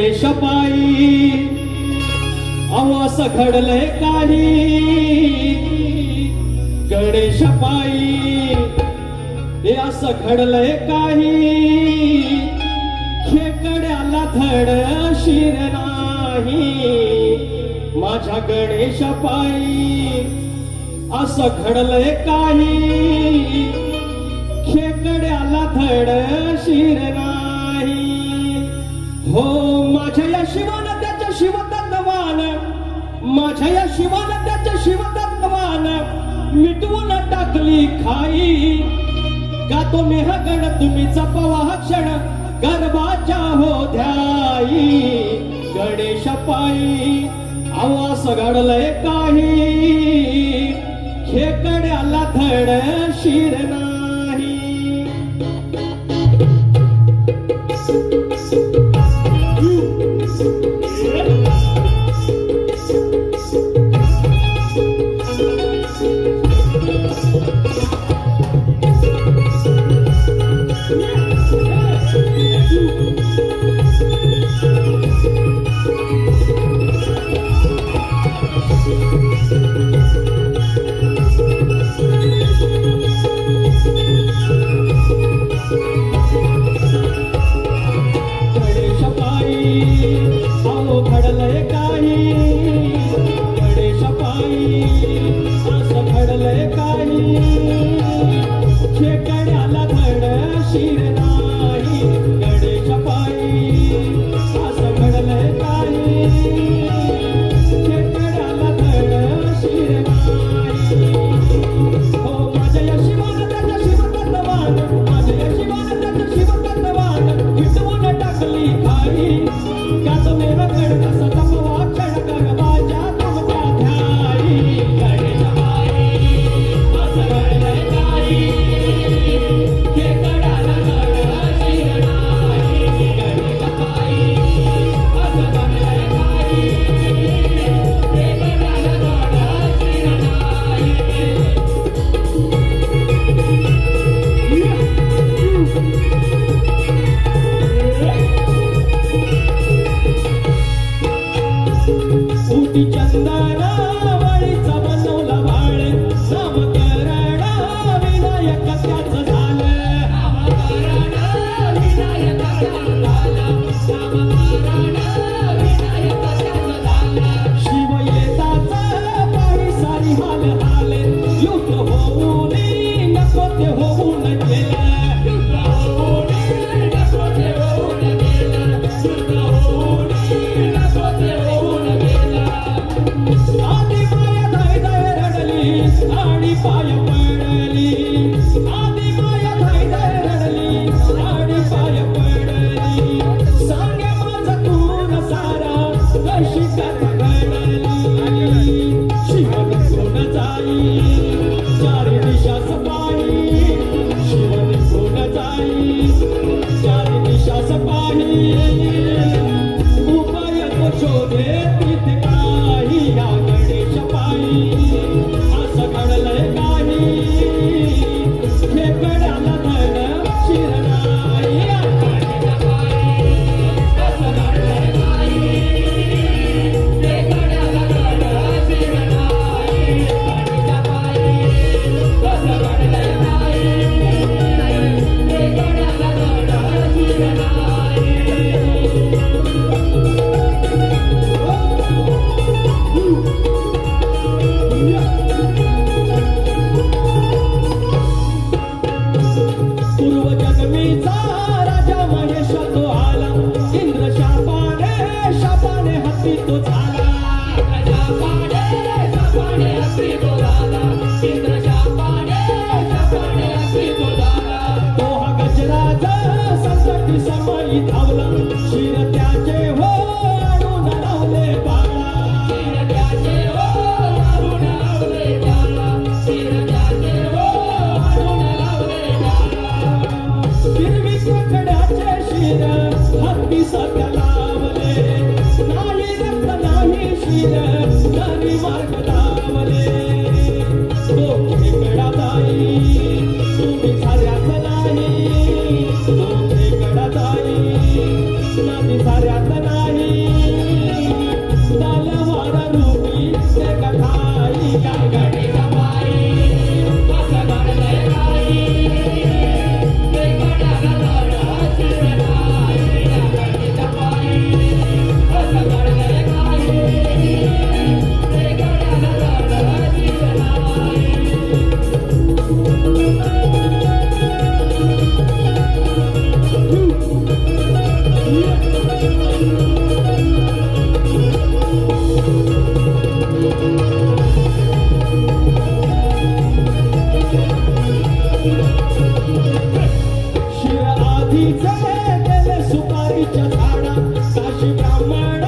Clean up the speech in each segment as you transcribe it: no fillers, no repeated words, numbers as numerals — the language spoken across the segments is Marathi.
गणेश पायी आवास घडलंय काही गणेश पायी हे असं घडलंय काही खेकड्याला धड शिर नाही माझ्या गणेश पायी असं घडलंय काही खेकड्याला धड शिर नाही हो माझ्या या शिवानं त्याच्या शिवतत्वान माझ्या या शिवानं त्याच्या शिवतत्वान मिटवून टाकली खाई गातो नेहगण तुम्ही जपवा क्षण गर्भाच्या होध्याई गणेश पायी आवास घडलंय काही खेकड्याला धड शिर नाही खेकड्याला धड शिर नाही गणेश पायी असं घडलंय काही खेकड्याला धड शिर नाही हो माझ्या या शिवानं त्याच्या शिवतत्वान माझ्या या शिवानं त्याच्या शिवतत्वान विटवून टाकली खाई गातो नेहगण कसा जपवा क्षण गर्भाच्या तुमच्या ध्याई गणेश पायी असं घडलंय काही चंदनावळीचा बनवला बाळ नामकरण विनायक त्याचं झालं नामकरण विनायक त्याचं झालं शिव येताच पायी सारी हाल हाल युद्ध होऊन नको ते होऊन गेलं युद्ध होऊन नको ते होऊन गेलं युद्ध होऊन नको ते होऊन गेलं आधी पाय धाय धाय रडली आणि पाय पडली आधी सुपारीचे गेले सुपारीच्या झाडा काशी ब्राह्मण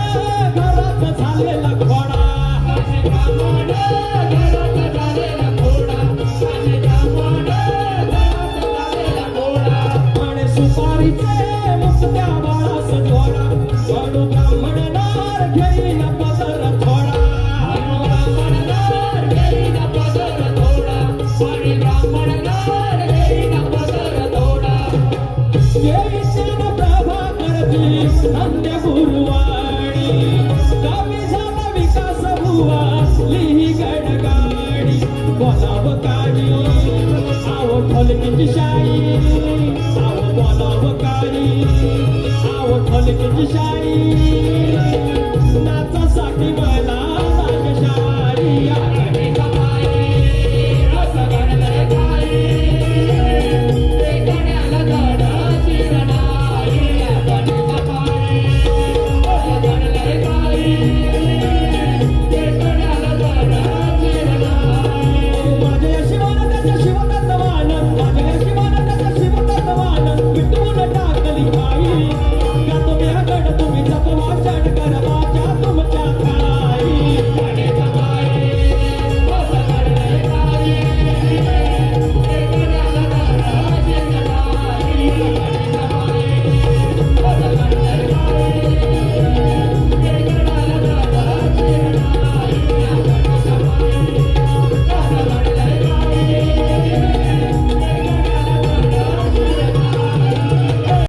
घरात झालेला घोडा काशी ब्राह्मण घरात झालेला घोडा काशी ब्राह्मण घरात झालेला घोडा आणि सुपारीचे मुक्त्या बाळास जोडा कडू ब्राह्मण नार घेईन पदर थोडा ब्राह्मण नार घेईन पदर थोडा आणि ब्राह्मण नार घेईन पदर थोडा येईन प्रभाकरची धन्य गुरुवाणी कवी झाला विकास भुवा लिही गडगाडी बोलाव काळी आव ढोलकीची शाई आव बोलाव काळी आव ढोलकीची शाई